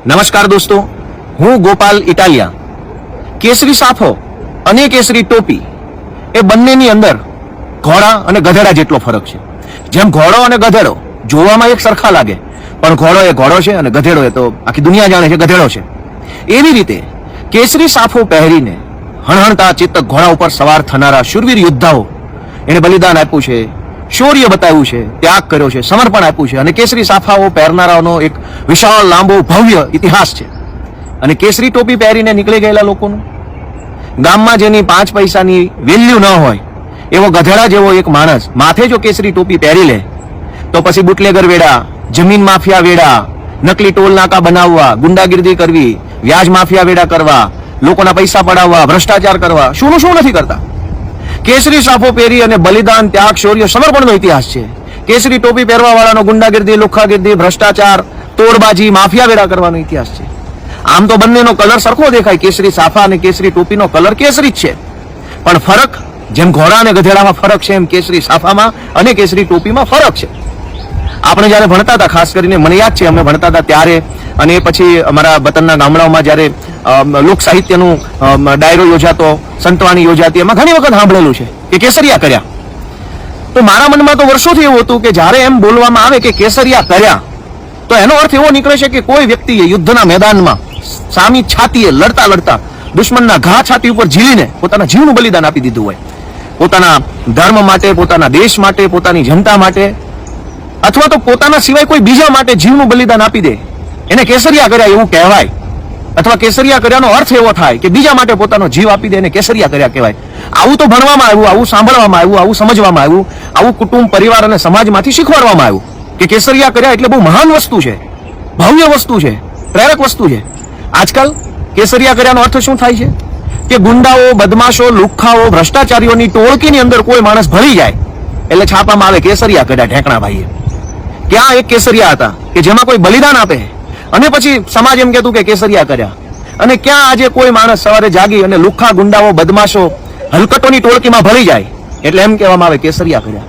નમસ્કાર દોસ્તો, હું ગોપાલ ઇટાલિયા. કેસરી સાફો અને કેસરી ટોપી એ બંનેની અંદર ઘોડા અને ગધેડા જેટલો ફરક છે. જેમ ઘોડો અને ગધેડો જોવામાં એક સરખા લાગે, પણ ઘોડો એ ઘોડો છે અને ગધેડો એ તો આખી દુનિયા જાણે છે ગધેડો છે. એવી રીતે કેસરી સાફો પહેરીને હણહણતા ચેતક ઘોડા ઉપર સવાર થનારા શૂરવીર યોદ્ધાઓ એને બલિદાન આપ્યું છે, શૌર્ય બતાવ્યું છે, ત્યાગ કર્યો છે, સમર્પણ આપ્યું છે. અને કેસરી સાફાઓ પહેરનારાઓનો એક વિશાળ લાંબો ભવ્ય ઇતિહાસ છે. અને કેસરી ટોપી પહેરીને નીકળી ગયેલા લોકોનું, ગામમાં જેની 5 પૈસાની વેલ્યુ ન હોય એવો ગધેડા જેવો એક માણસ માથે જો કેસરી ટોપી પહેરી લે તો પછી બુટલેગર વેડા, જમીન માફિયા વેડા, નકલી ટોલ નાકા બનાવવા, ગુંડાગીર્દી કરવી, વ્યાજ માફિયા વેડા કરવા, લોકોના પૈસા પડાવવા, ભ્રષ્ટાચાર કરવા, શું નથી કરતા. કેસરી સાફો પહેરી અને બલિદાન, ત્યાગ, શૌર્ય, સમર્પણનો ઇતિહાસ છે. કેસરી ટોપી પહેરવા વાળાનો ગુંડાગીર્દી, લુખ્ખાગીર્દી, ભ્રષ્ટાચાર, તોડબાજી, માફિયા વેડા કરવાનો ઇતિહાસ છે. આમ તો બંનેનો કલર સરખો દેખાય, કેસરી સાફા અને કેસરી ટોપીનો કલર કેસરી જ છે. પણ ફરક, જેમ ઘોડા અને ગધેડામાં ફરક છે, એમ કેસરી સાફામાં અને કેસરી ટોપીમાં ફરક છે. આપણે જયારે ભણતા હતા, ખાસ કરીને મને યાદ છે, અમે ભણતા હતા ત્યારે, અને પછી અમારા વતનના ગામડાઓમાં જયારે લોક સાહિત્યનું ડાયરો યોજાતો, સંતવાણી યોજાતી, એમાં ઘણી વખત સાંભળેલું છે કે કેસરિયા કર્યા. તો મારા મનમાં તો વર્ષોથી એવું હતું કે જ્યારે એમ બોલવામાં આવે કે કેસરિયા કર્યા, તો એનો અર્થ એવો નીકળે છે કે કોઈ વ્યક્તિએ યુદ્ધના મેદાનમાં સામી છાતીએ લડતા લડતા દુશ્મનના ઘા છાતી ઉપર ઝીલીને પોતાના જીવનું બલિદાન આપી દીધું હોય. પોતાના ધર્મ માટે, પોતાના દેશ માટે, પોતાની જનતા માટે, અથવા તો પોતાના સિવાય કોઈ બીજા માટે જીવનું બલિદાન આપી દે, એને કેસરિયા કર્યા એવું કહેવાય. અથવા કેસરિયા કર્યાનો અર્થ એવો થાય કે બીજા માટે પોતાનો જીવ આપી દે, એને કેસરિયા કર્યા કહેવાય. આવું તો ભણવામાં આવ્યું, આવું સાંભળવામાં આવ્યું, આવું સમજવામાં આવ્યું, આવું કુટુંબ, પરિવાર અને સમાજમાંથી શીખવાડવામાં આવ્યું કે કેસરિયા કર્યા એટલે બહુ મહાન વસ્તુ છે, ભવ્ય વસ્તુ છે, પ્રેરક વસ્તુ છે. આજકાલ કેસરિયા કર્યાનો અર્થ શું થાય છે કે ગુંડાઓ, બદમાશો, લુખ્ખાઓ, ભ્રષ્ટાચારીઓની ટોળકીની અંદર કોઈ માણસ ભળી જાય એટલે છાપામાં આવે કેસરિયા કર્યા ઢેકણા ભાઈએ. ક્યાં એક કેસરિયા હતા કે જેમાં કોઈ બલિદાન આપે અને પછી સમાજ એમ કહેતું કે કેસરિયા કર્યા. અને ક્યાં આજે કોઈ માણસ સવારે જાગી અને લુખ્ખા, ગુંડાઓ, બદમાશો, હલકટોની ટોળકીમાં ભળી જાય એટલે એમ કહેવામાં આવે કેસરિયા કર્યા.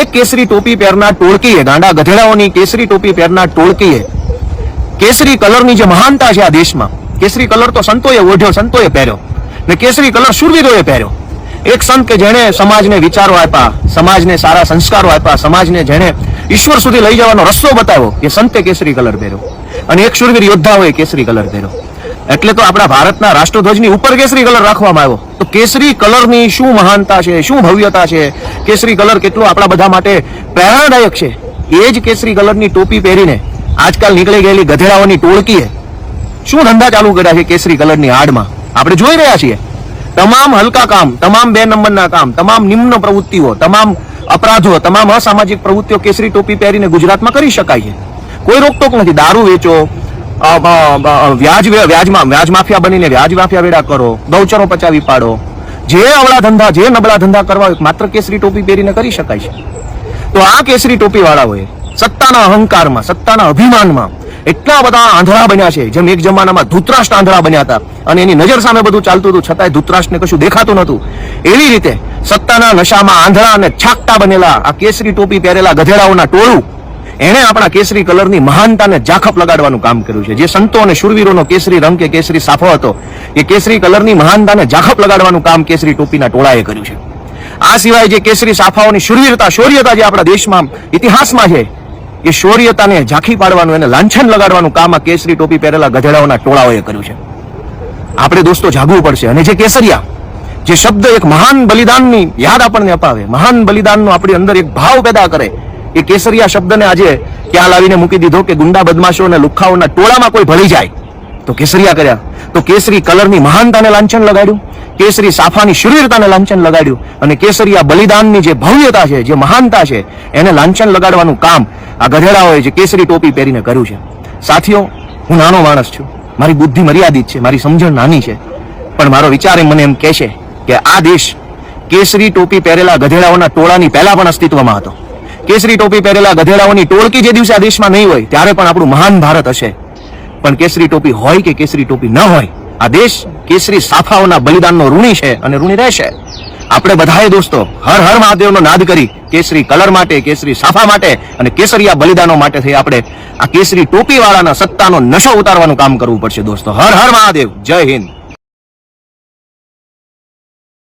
એક કેસરી ટોપી પહેરનાર ટોળકીએ, ગાંડા ગધેડાઓની કેસરી ટોપી પહેરનાર ટોળકીએ કેસરી કલરની જે મહાનતા છે આ દેશમાં, કેસરી કલર તો સંતોએ ઓઢ્યો, સંતોએ પહેર્યો, ને કેસરી કલર શૂરવીરોએ પહેર્યો. એક સંત કે જેણે સમાજને વિચારો આપ્યા, સમાજને સારા સંસ્કારો આપ્યા, સમાજને જેણે ઈશ્વર સુધી લઈ જવાનો રસ્તો બતાવ્યો, એ સંતે કેસરી કલર પહેર્યો. અને એક શૂરવીર યોદ્ધાઓએ કેસરી કલર પહેર્યો. એટલે તો આપણા ભારતના રાષ્ટ્રધ્વજની ઉપર કેસરી કલર રાખવામાં આવ્યો. તો કેસરી કલરની શું મહાનતા છે, શું ભવ્યતા છે, કેસરી કલર કેટલો આપણા બધા માટે પ્રેરણાદાયક છે. એ જ કેસરી કલરની ટોપી પહેરીને આજકાલ નીકળી ગયેલી ગધેડાઓની ટોળકીએ શું ધંધા ચાલુ કર્યા છે કેસરી કલરની આડમાં આપણે જોઈ રહ્યા છીએ. તમામ હલકા કામ, તમામ 2 નંબરના કામ, તમામ નિમ્ન પ્રવૃત્તિઓ, તમામ અપરાધો, તમામ અસામાજિક પ્રવૃત્તિઓ કેસરી ટોપી પહેરીને ગુજરાતમાં કરી શકાય છે. કોઈ રોકટોક નથી. દારૂ વેચો, વ્યાજ માફિયા બનીને વ્યાજ માફિયા વેડા કરો, ગૌચરો પચાવી પાડો, જે અવળા ધંધા, જે નબળા ધંધા કરવા હોય માત્ર કેસરી ટોપી પહેરીને કરી શકાય છે. તો આ કેસરી ટોપી વાળાઓએ સત્તાના અહંકારમાં, સત્તાના અભિમાનમાં એટલા બધા આંધળા બન્યા છે. જેમ એક જમાનામાં ધૃતરાષ્ટ્ર આંધળા બન્યા હતા અને એની નજર સામે બધું ચાલતું હતું, છતાંય ધૃતરાષ્ટ્રને કશું દેખાતું નતું. એવી રીતે સત્તાના નશામાં આંધળા અને છાકટા બનેલા આ કેસરી ટોપી પહેરેલા ગધેડાઓના ટોળું એણે આપણા કેસરી કલરની મહાનતાને જાખપ લગાડવાનું કામ કર્યું છે. જે સંતો અને શૂરવીરોનો કેસરી રંગ કે કેસરી સાફો હતો, એ કેસરી કલરની મહાનતાને જાખપ લગાડવાનું કામ કેસરી ટોપીના ટોળાએ કર્યું છે. આ સિવાય જે કેસરી સાફાઓની શૂરવીરતા, શૌર્યતા જે આપણા દેશમાં ઇતિહાસમાં છે, એ શૌર્યતાને ઝાંખી પાડવાનું, એને લાંછન લગાડવાનું કામ આ કેસરી ટોપી પહેરેલા ગધેડાઓના ટોળાઓએ કર્યું છે. આપણે દોસ્તો જાગવું પડશે. અને જે કેસરિયા, જે શબ્દ એક મહાન બલિદાનની યાદ આપણને અપાવે, મહાન બલિદાનનો આપણી અંદર એક ભાવ પેદા કરે, એ કેસરિયા શબ્દને આજે ક્યાં લાવીને મૂકી દીધો કે ગુંડા, બદમાશો અને લુખ્ખાઓના ટોળામાં કોઈ ભળી જાય તો કેસરિયા કર્યા. તો કેસરી કલરની મહાનતાને લાંછન લગાડ્યું, કેસરી સાફાની શૂરવીરતાને લાંછન લગાડ્યું, અને કેસરિયા બલિદાનની જે ભવ્યતા છે, જે મહાનતા છે, એને લાંછન લગાડવાનું કામ આ ગધેડાઓએ જે કેસરી ટોપી પહેરીને કર્યું છે. સાથીઓ, હું નાનો માણસ છું, મારી બુદ્ધિ મર્યાદિત છે, મારી સમજણ નાની છે, પણ મારો વિચાર મને એમ કહે છે કે આ દેશ કેસરી ટોપી પહેરેલા ગધેડાઓના ટોળાની પહેલા પણ અસ્તિત્વમાં હતો. કેસરી ટોપી પહેરેલા ગધેડાઓની ટોળકી જે દિવસે આ દેશમાં નહીં હોય ત્યારે પણ આપણું મહાન ભારત હશે. પણ કેસરી ટોપી હોય કે કેસરી ટોપી ન હોય, આ દેશ કેસરી સાફાઓના બલિદાનનો ઋણી છે અને ઋણી રહેશે. આપણે બધાએ દોસ્તો હર હર મહાદેવનો નાદ કરી કેસરી કલર માટે, કેસરી સાફા માટે અને કેસરિયા બલિદાનો માટે થઈ આપણે આ કેસરી ટોપી વાળાના સત્તાનો નશો ઉતારવાનું કામ કરવું પડશે દોસ્તો. હર હર મહાદેવ, જય હિન્દ.